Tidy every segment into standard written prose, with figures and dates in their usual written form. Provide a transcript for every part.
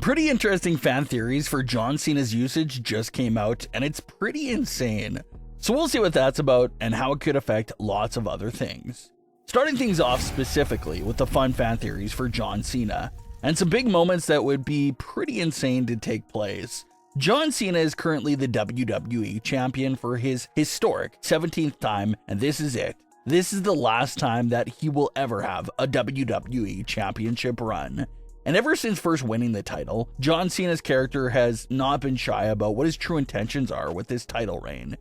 pretty interesting fan theories for John Cena's usage just came out, and it's pretty insane. So we'll see what that's about and how it could affect lots of other things. Starting things off specifically with the fun fan theories for John Cena, and some big moments that would be pretty insane to take place. John Cena is currently the WWE champion for his historic 17th time, and this is it. This is the last time that he will ever have a WWE championship run. And ever since first winning the title, John Cena's character has not been shy about what his true intentions are with this title reign.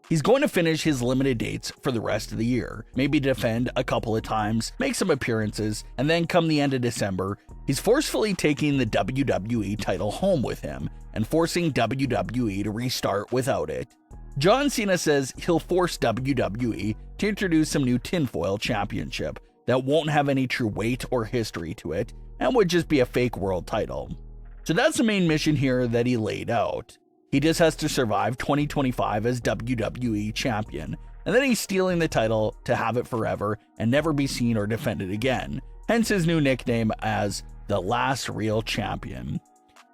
He's going to finish his limited dates for the rest of the year, maybe defend a couple of times, make some appearances, and then come the end of December, he's forcefully taking the WWE title home with him and forcing WWE to restart without it. John Cena says he'll force WWE to introduce some new tinfoil championship that won't have any true weight or history to it and would just be a fake world title. So that's the main mission here that he laid out. He just has to survive 2025 as WWE champion, and then he's stealing the title to have it forever and never be seen or defended again, hence his new nickname as the last real champion.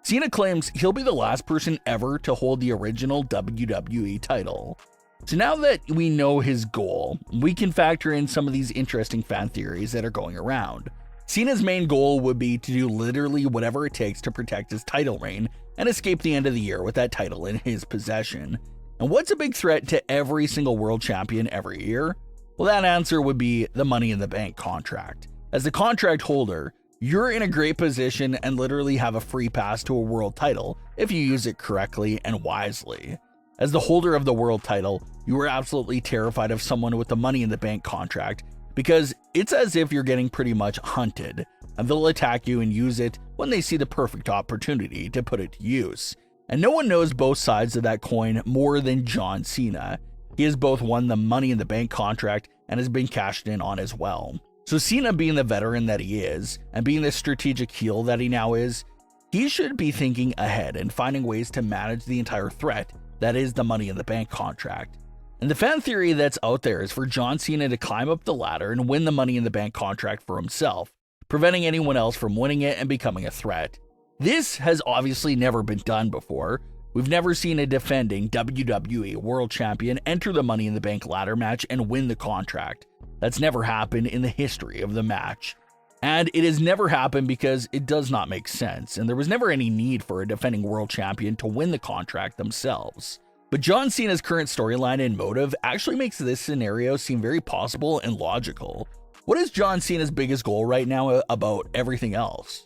Cena claims he'll be the last person ever to hold the original WWE title. So now that we know his goal, we can factor in some of these interesting fan theories that are going around. Cena's main goal would be to do literally whatever it takes to protect his title reign and escape the end of the year with that title in his possession. And what's a big threat to every single world champion every year? Well, that answer would be the Money in the Bank contract. As the contract holder, you're in a great position and literally have a free pass to a world title if you use it correctly and wisely. As the holder of the world title, you are absolutely terrified of someone with the Money in the Bank contract because it's as if you're getting pretty much hunted, and they'll attack you and use it when they see the perfect opportunity to put it to use. And no one knows both sides of that coin more than John Cena. He has both won the Money in the Bank contract and has been cashed in on as well. So Cena, being the veteran that he is, and being the strategic heel that he now is, he should be thinking ahead and finding ways to manage the entire threat that is the Money in the Bank contract. And the fan theory that's out there is for John Cena to climb up the ladder and win the Money in the Bank contract for himself, preventing anyone else from winning it and becoming a threat. This has obviously never been done before. We've never seen a defending WWE World Champion enter the Money in the Bank ladder match and win the contract. That's never happened in the history of the match. And it has never happened because it does not make sense, and there was never any need for a defending world champion to win the contract themselves. But John Cena's current storyline and motive actually makes this scenario seem very possible and logical. What is John Cena's biggest goal right now about everything else?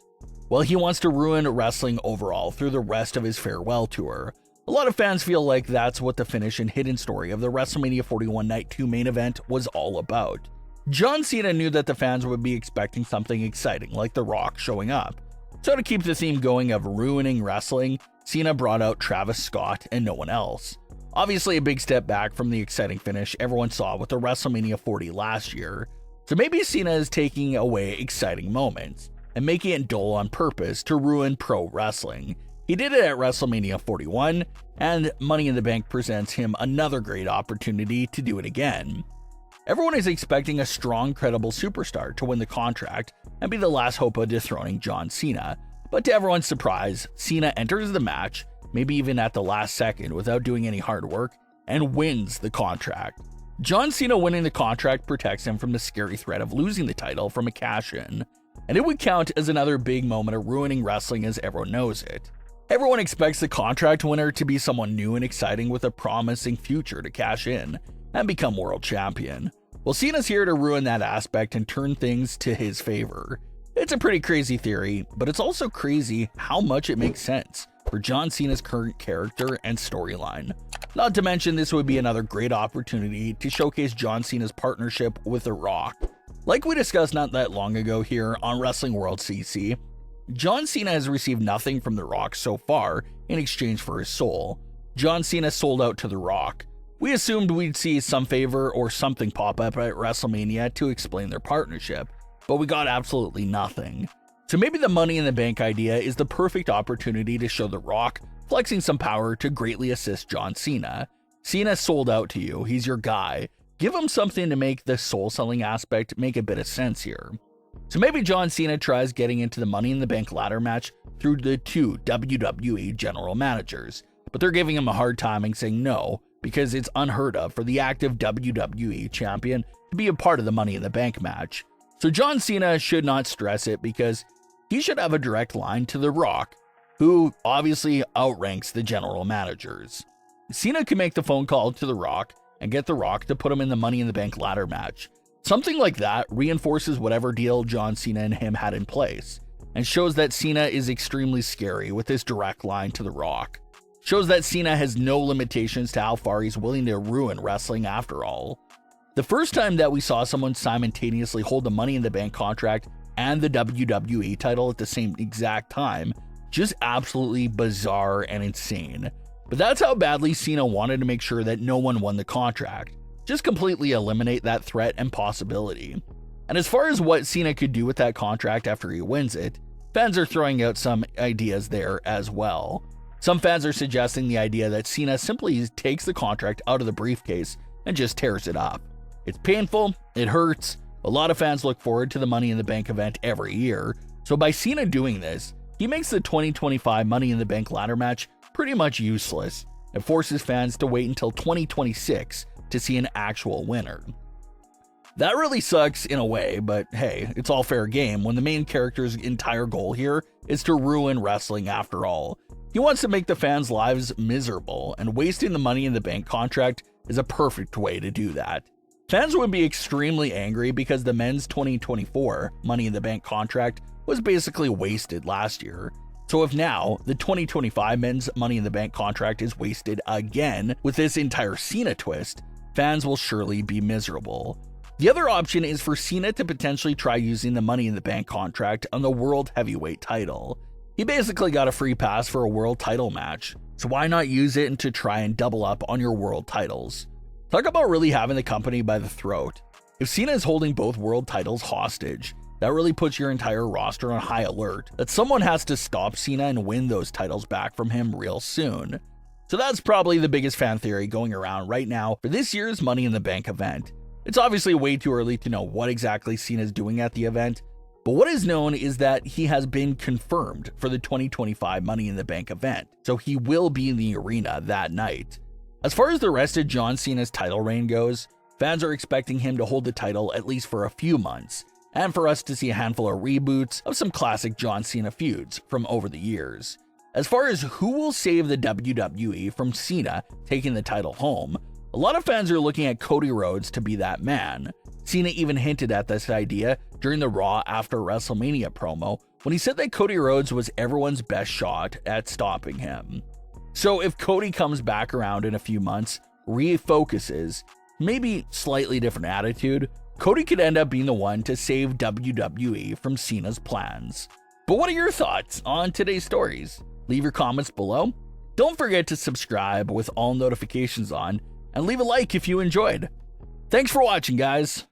Well, he wants to ruin wrestling overall through the rest of his farewell tour. A lot of fans feel like that's what the finish and hidden story of the WrestleMania 41 Night 2 main event was all about. John Cena knew that the fans would be expecting something exciting like The Rock showing up. So to keep the theme going of ruining wrestling, Cena brought out Travis Scott and no one else. Obviously a big step back from the exciting finish everyone saw with the WrestleMania 40 last year. So maybe Cena is taking away exciting moments and making it dull on purpose to ruin pro wrestling. He did it at WrestleMania 41, and Money in the Bank presents him another great opportunity to do it again. Everyone is expecting a strong, credible superstar to win the contract and be the last hope of dethroning John Cena, but to everyone's surprise, Cena enters the match, maybe even at the last second without doing any hard work, and wins the contract. John Cena winning the contract protects him from the scary threat of losing the title from a cash-in, and it would count as another big moment of ruining wrestling as everyone knows it. Everyone expects the contract winner to be someone new and exciting with a promising future to cash in and become world champion. Well, Cena's here to ruin that aspect and turn things to his favor. It's a pretty crazy theory, but it's also crazy how much it makes sense for John Cena's current character and storyline. Not to mention, this would be another great opportunity to showcase John Cena's partnership with The Rock. Like we discussed not that long ago here on WrestlingWorldCC, John Cena has received nothing from The Rock so far in exchange for his soul. John Cena sold out to The Rock. We assumed we'd see some favor or something pop up at WrestleMania to explain their partnership, but we got absolutely nothing. So maybe the Money in the Bank idea is the perfect opportunity to show The Rock flexing some power to greatly assist John Cena. Cena sold out to you, he's your guy. Give him something to make the soul selling aspect make a bit of sense here. So maybe John Cena tries getting into the Money in the Bank ladder match through the two WWE general managers, but they're giving him a hard time and saying no, because it's unheard of for the active WWE champion to be a part of the Money in the Bank match. So John Cena should not stress it because he should have a direct line to The Rock, who obviously outranks the general managers. Cena can make the phone call to The Rock and get The Rock to put him in the Money in the Bank ladder match. Something like that reinforces whatever deal John Cena and him had in place, and shows that Cena is extremely scary with this direct line to The Rock. Shows that Cena has no limitations to how far he's willing to ruin wrestling after all. The first time that we saw someone simultaneously hold the Money in the Bank contract and the WWE title at the same exact time, just absolutely bizarre and insane. But that's how badly Cena wanted to make sure that no one won the contract. Just completely eliminate that threat and possibility. And as far as what Cena could do with that contract after he wins it, fans are throwing out some ideas there as well. Some fans are suggesting the idea that Cena simply takes the contract out of the briefcase and just tears it up. It's painful, it hurts. A lot of fans look forward to the Money in the Bank event every year, so by Cena doing this, he makes the 2025 Money in the Bank ladder match pretty much useless. It forces fans to wait until 2026 to see an actual winner. That really sucks in a way, but hey, it's all fair game when the main character's entire goal here is to ruin wrestling after all. He wants to make the fans' lives miserable, and wasting the Money in the Bank contract is a perfect way to do that. Fans would be extremely angry because the men's 2024 Money in the Bank contract was basically wasted last year. So if now the 2025 men's Money in the Bank contract is wasted again with this entire Cena twist, fans will surely be miserable. The other option is for Cena to potentially try using the Money in the Bank contract on the World Heavyweight title. He basically got a free pass for a world title match, so why not use it to try and double up on your world titles? Talk about really having the company by the throat. If Cena is holding both world titles hostage, that really puts your entire roster on high alert that someone has to stop Cena and win those titles back from him real soon. So that's probably the biggest fan theory going around right now for this year's Money in the Bank event. It's obviously way too early to know what exactly Cena's doing at the event, but what is known is that he has been confirmed for the 2025 Money in the Bank event, so he will be in the arena that night. As far as the rest of John Cena's title reign goes, fans are expecting him to hold the title at least for a few months, and for us to see a handful of reboots of some classic John Cena feuds from over the years. As far as who will save the WWE from Cena taking the title home, a lot of fans are looking at Cody Rhodes to be that man. Cena even hinted at this idea during the Raw after WrestleMania promo when he said that Cody Rhodes was everyone's best shot at stopping him. So if Cody comes back around in a few months, refocuses, maybe slightly different attitude, Cody could end up being the one to save WWE from Cena's plans. But what are your thoughts on today's stories? Leave your comments below. Don't forget to subscribe with all notifications on, and leave a like if you enjoyed. Thanks for watching, guys.